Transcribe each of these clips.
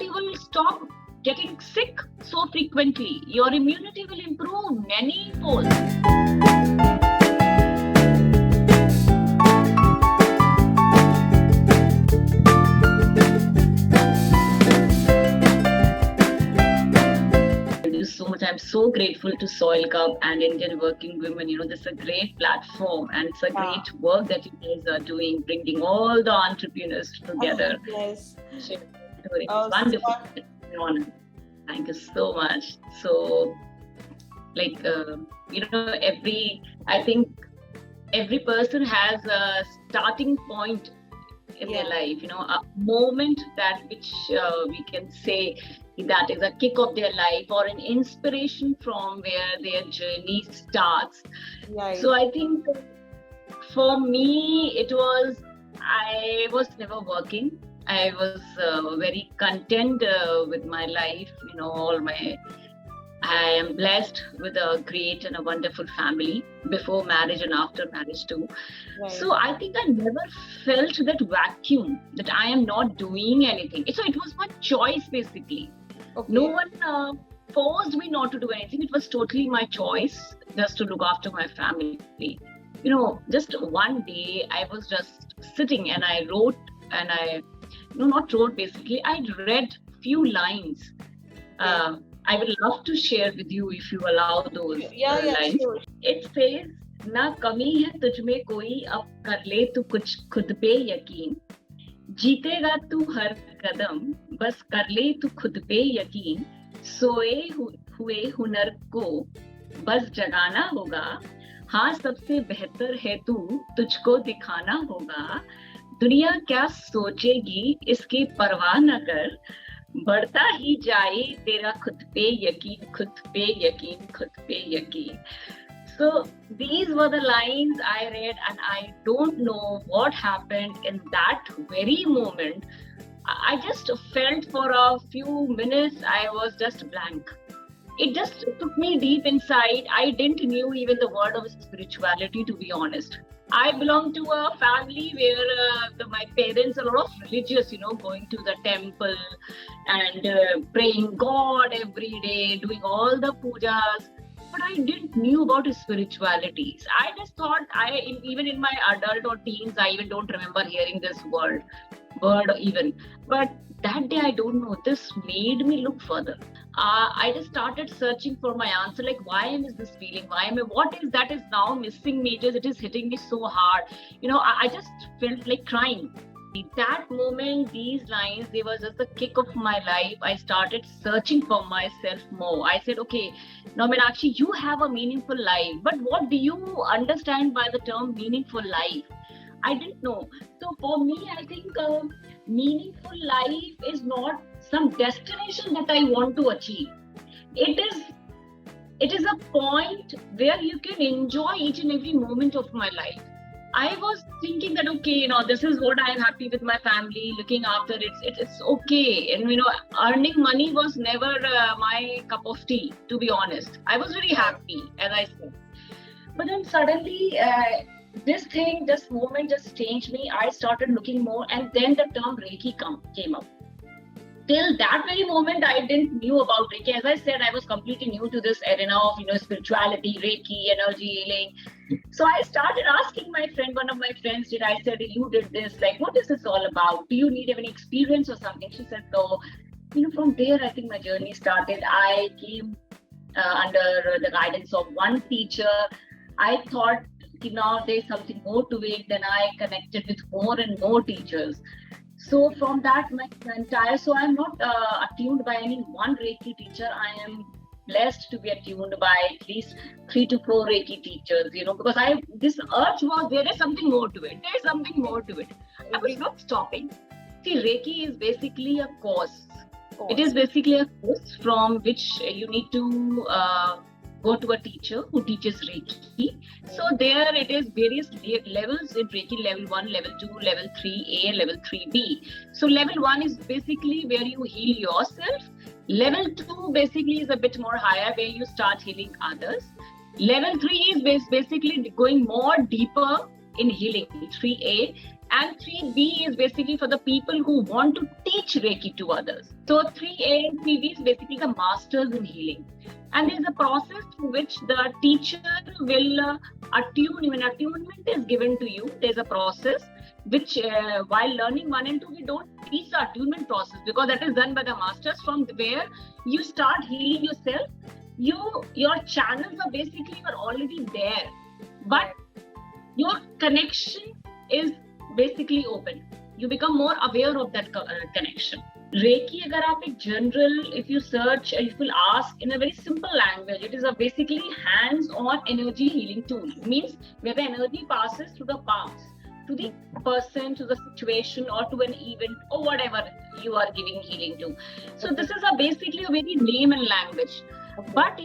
you will stop getting sick so frequently. Your immunity will improve many-fold. So much. I'm so grateful to Soil Cup and Indian Working Women. This is a great platform and it's a great work that you guys are doing, bringing all the entrepreneurs together. Yes. It's wonderful. It's an honor. Thank you so much. So, I think every person has a starting point in their life, a moment that which we can say that is a kick of their life or an inspiration from where their journey starts. Right. So I think for me, I was never working. I was very content with my life, I am blessed with a great and a wonderful family before marriage and after marriage too. Right. So I think I never felt that vacuum that I am not doing anything. So it was my choice basically. Okay. No one forced me not to do anything. It was totally my choice just to look after my family. Just one day I was just sitting and I wrote and I read few lines. I would love to share with you if you allow those lines. Sure. It says, ना कमी है तुझमें कोई अब कर ले तू कुछ खुद पे यकीन जीतेगा तू हर कदम बस कर ले तू खुद पे यकीन सोए हुए हुनर को बस जगाना होगा हाँ सबसे बेहतर है तू तुझको दिखाना होगा दुनिया क्या सोचेगी इसकी परवाह न कर बढ़ता ही जाए तेरा खुद पे यकीन खुद पे यकीन खुद पे यकीन. So these were the lines I read and I don't know what happened in that very moment. I just felt for a few minutes I was just blank. It just took me deep inside. I didn't knew even the word of spirituality, to be honest. I belong to a family where my parents are a lot of religious, going to the temple and praying God every day, doing all the pujas. But I didn't knew about spirituality. I just thought, even in my adult or teens, I even don't remember hearing this word even. But that day, I don't know, this made me look further. I just started searching for my answer, like why is this feeling? What is that is now missing me? It is hitting me so hard. I just felt like crying. That moment, these lines, they were just the kick of my life. I started searching for myself more. I said, okay, now Meenakshi, you have a meaningful life, but what do you understand by the term meaningful life? I didn't know. So for me, I think meaningful life is not some destination that I want to achieve. It is a point where you can enjoy each and every moment of my life. I was thinking that, okay, this is what I'm happy with my family, looking after it. It's okay. And, earning money was never my cup of tea, to be honest. I was very happy, as I said. But then suddenly, this moment just changed me. I started looking more and then the term Reiki came up. Till that very moment, I didn't knew about Reiki. As I said, I was completely new to this arena of, spirituality, Reiki, energy healing. So I started asking one of my friends, I said, you did this, like, what is this all about? Do you need any experience or something? She said, no. From there, I think my journey started. I came under the guidance of one teacher. I thought, now there's something more to it. Then I connected with more and more teachers. So from that, so I'm not attuned by any one Reiki teacher. I am blessed to be attuned by at least 3 to 4 Reiki teachers, because this urge was, there is something more to it. There's something more to it. I was not stopping. See, Reiki is basically a course. It is basically a course from which you need to go to a teacher who teaches Reiki. So there it is various levels in Reiki, level 1, level 2, level 3A, level 3B. So level 1 is basically where you heal yourself. Level 2 basically is a bit more higher where you start healing others. Level 3 is basically going more deeper in healing, 3A. And 3B is basically for the people who want to teach Reiki to others. So 3A and 3B is basically the masters in healing. And there's a process through which the teacher will attune. When attunement is given to you, there's a process which while learning 1 and 2, we don't teach the attunement process, because that is done by the masters. From where you start healing yourself, your channels are basically are already there, but your connection is basically open. You become more aware of that connection. Reiki, agar aap ek general, if you search and if you ask in a very simple language, it is a basically hands-on energy healing tool. It means where the energy passes through the palms to the person, to the situation, or to an event, or whatever you are giving healing to. So this is basically a very layman language. But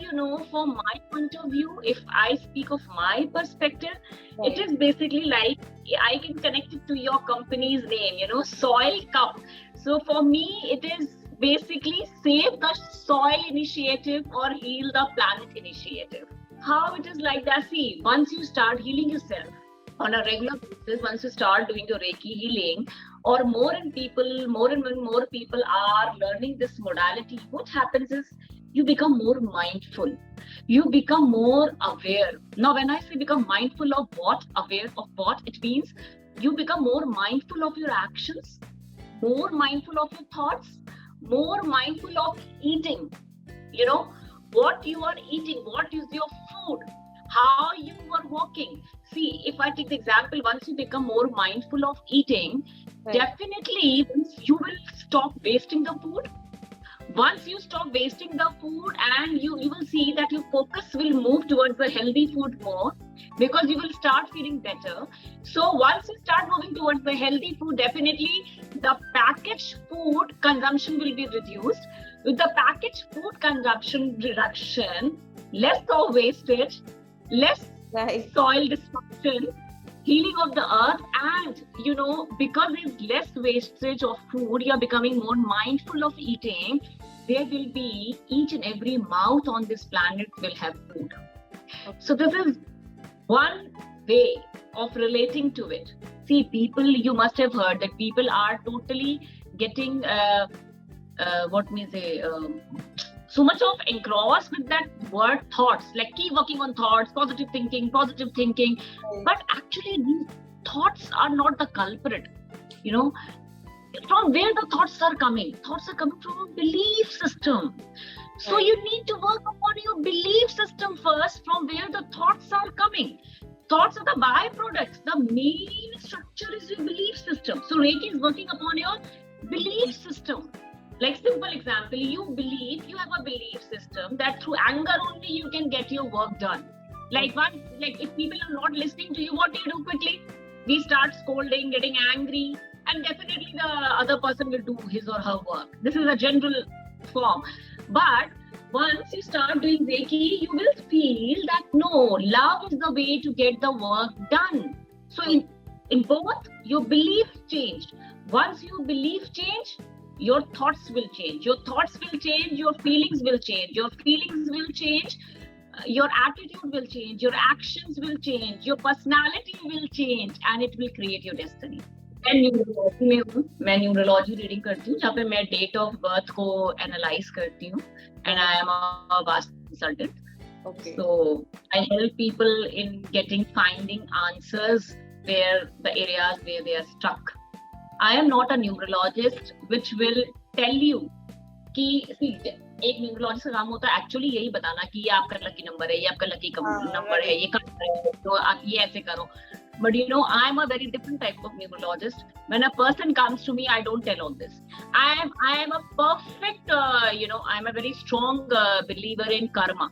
from my point of view, if I speak of my perspective, it is basically like I can connect it to your company's name, Soil Cup. So for me, it is basically Save the Soil Initiative or Heal the Planet Initiative. How it is like that? See, once you start healing yourself on a regular basis, once you start doing your Reiki healing, or more and more people are learning this modality, what happens is you become more mindful. You become more aware. Now, when I say become mindful of what, aware of what, it means you become more mindful of your actions, more mindful of your thoughts, more mindful of eating. What you are eating, what is your food, how you are walking. See, if I take the example, once you become more mindful of eating, definitely you will stop wasting the food. Once you stop wasting the food, and you will see that your focus will move towards the healthy food more, because you will start feeling better. So once you start moving towards the healthy food, definitely the packaged food consumption will be reduced. With the packaged food consumption reduction, less of wastage, less soil destruction, healing of the earth, and because there's less wastage of food, you're becoming more mindful of eating. There will be each and every mouth on this planet will have food. So this is one way of relating to it. See, people, you must have heard that people are totally getting so much of engrossed with that word thoughts, like keep working on thoughts, positive thinking. But actually these thoughts are not the culprit. From where the thoughts are coming? Thoughts are coming from a belief system. So you need to work upon your belief system first, from where the thoughts are coming. Thoughts are the byproducts. The main structure is your belief system. So Reiki is working upon your belief system. Like simple example, you have a belief system that through anger only you can get your work done. Like if people are not listening to you, what do you do quickly? We start scolding, getting angry, and definitely the other person will do his or her work. This is a general form. But once you start doing Reiki, you will feel that no, love is the way to get the work done. So in both, your belief changed. Once your belief change, your thoughts will change. Your thoughts will change, your feelings will change. Your feelings will change, your attitude will change, your actions will change, your personality will change, and it will create your destiny. मैं numerology reading करती हूँ, जहाँ पे मैं date of birth को analyse करती हूँ, and I am a vastu consultant. So I help people in finding answers where the areas where they are stuck. I am not a numerologist which will tell you कि एक numerologist का काम होता है actually यही बताना कि ये आपका लकी नंबर है, ये आपका लकी नंबर है, ये कर तो आप ये ऐसे करो. But I am a very different type of numerologist. When a person comes to me, I don't tell all this. I am a perfect, I'm a very strong believer in karma.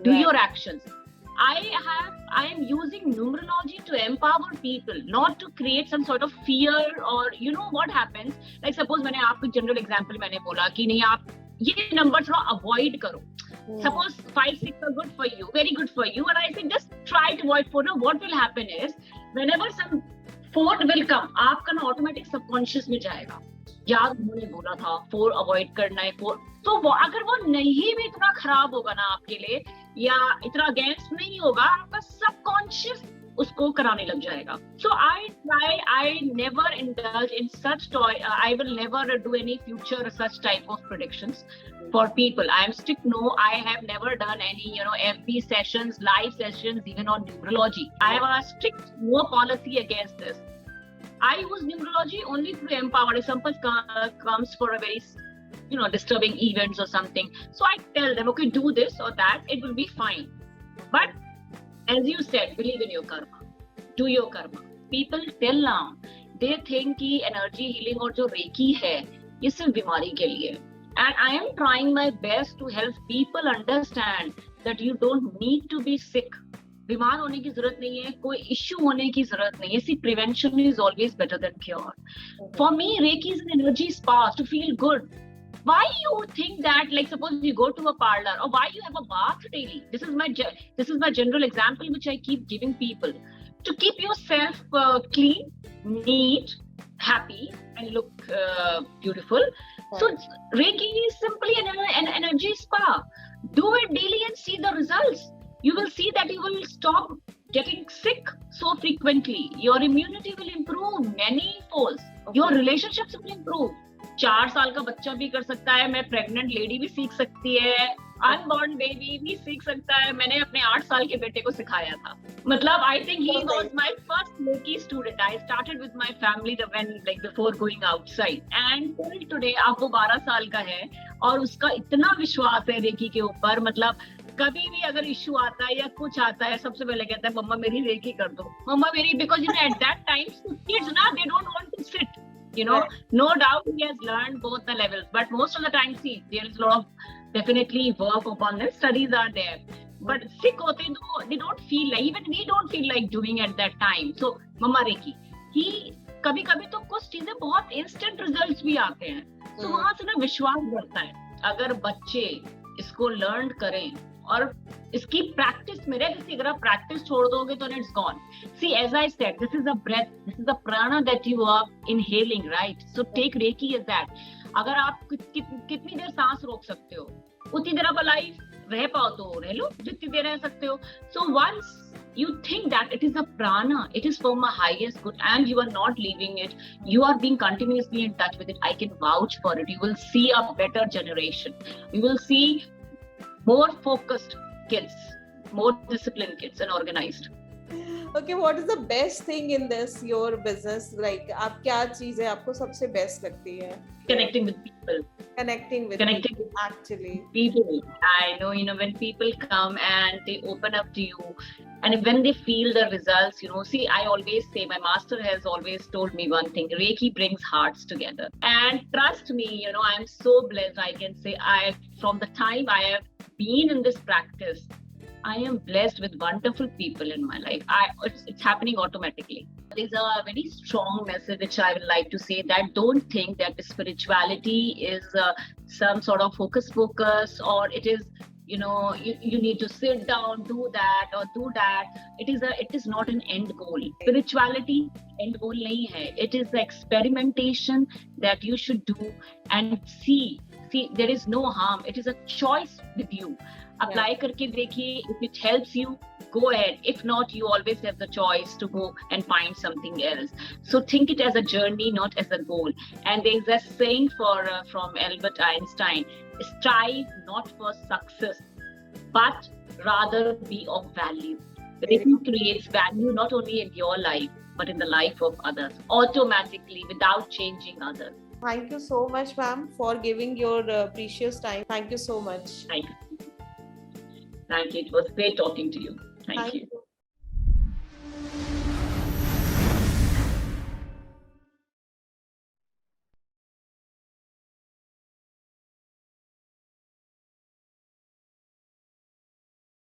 Do your actions. I am using numerology to empower people, not to create some sort of fear or what happens. Like suppose मैंने आपको general example मैंने बोला कि नहीं आप ये number थोड़ा avoid करो. Suppose 5, 6 are good for you, very good for you, and I say just try to avoid 4. Now what will happen is whenever some 4 will come, आपका ना automatic subconscious में जाएगा. यार उन्होंने बोला था 4 avoid करना है 4. तो अगर वो नहीं भी इतना खराब होगा ना आपके लिए या इतना अगेंस्ट नहीं होगा, आपका सबकॉन्शियस उसको कराने लग जाएगा. So I never indulge in such I will never do any future such type of predictions for people. I am strict. No, I have never done any, FB sessions, live sessions, even on numerology. I have a strict no policy against this. I use numerology only to empower. If someone comes for a very, disturbing events or something, so I tell them, okay, do this or that, it will be fine. But as you said, believe in your karma. Do your karma. People till now, they think कि energy healing और जो Reiki है, ये सिर्फ बीमारी के लिए. And I am trying my best to help people understand that you don't need to be sick. बीमार होने की जरूरत नहीं है, कोई issue होने की जरूरत नहीं है. See, prevention is always better than cure. For me, Reiki is an energy spa to feel good. Why you think that, like, suppose you go to a parlor, or why you have a bath daily? This is my general example which I keep giving people to keep yourself clean, neat, happy, and look beautiful. So Reiki is simply an energy spa. Do it daily and see the results. You will see that you will stop getting sick so frequently. Your immunity will improve many folds. Your relationships will improve. 4 साल का बच्चा भी कर सकता है, मैं pregnant lady भी सीख सकती है, अनबॉर्न बेबी भी सीख सकता है. मैंने अपने 8 साल के बेटे को सिखाया था. मतलब I think he was my first Reiki student. I started with my family before going outside. And till today, अब वो 12 साल का है और उसका इतना विश्वास है Reiki के ऊपर. मतलब कभी भी अगर इश्यू आता है या कुछ आता है, सबसे पहले कहता है मम्मा मेरी Reiki कर दो, मम्मा मेरी, because at that time kids they don't want to sit. No doubt he has learned both the levels, but most of the time, see, there is a lot of definitely work upon this. Studies are there, but sick hote they don't feel like, even we don't feel like doing at that time. So, Mama Reiki, कभी-कभी तो कुछ चीजें बहुत instant results भी आते हैं. So वहाँ से ना विश्वास बढ़ता है. अगर बच्चे इसको learn करें और इसकी प्रैक्टिस में रहे, जैसे अगर आप प्रैक्टिस छोड़ दोगे तो it's gone. See, as I said, this is a breath, this is a prana that you are inhaling, right? So take reiki as that. अगर आप कितनी देर सांस रोक सकते हो, उतनी देर आप अलाइव रह पाओ तो रह लो, जितनी देर रह सकते हो. So once you think that it is a prana, it is from a highest good, and you are not leaving it, you are being continuously in touch with it, I can vouch for it. You will see a better generation. You will see more focused kids, more disciplined kids, and organized. Okay, what is the best thing in this, your business? Like, आप क्या चीजें आपको सबसे best लगती है? Connecting with people. Connecting with people, actually. People. I know, when people come and they open up to you, and when they feel the results, see, I always say, my master has always told me one thing: Reiki brings hearts together. And trust me, I'm so blessed. I can say, from the time I have been in this practice, I am blessed with wonderful people in my life. It's happening automatically. There's a very strong message which I would like to say, that don't think that spirituality is some sort of hocus pocus, or it is, you need to sit down, do that or do that. It is not an end goal. Spirituality end goal nahi hai. It is the experimentation that you should do and see. There is no harm. It is a choice with you. Apply करके देखिए. If it helps you, go ahead. If not, you always have the choice to go and find something else. So think it as a journey, not as a goal. And there is a saying from Albert Einstein: strive not for success, but rather be of value. Reiki creates value not only in your life, but in the life of others, automatically, without changing others. Thank you so much, ma'am, for giving your precious time. Thank you so much. Thank you. It was great talking to you. Thank you.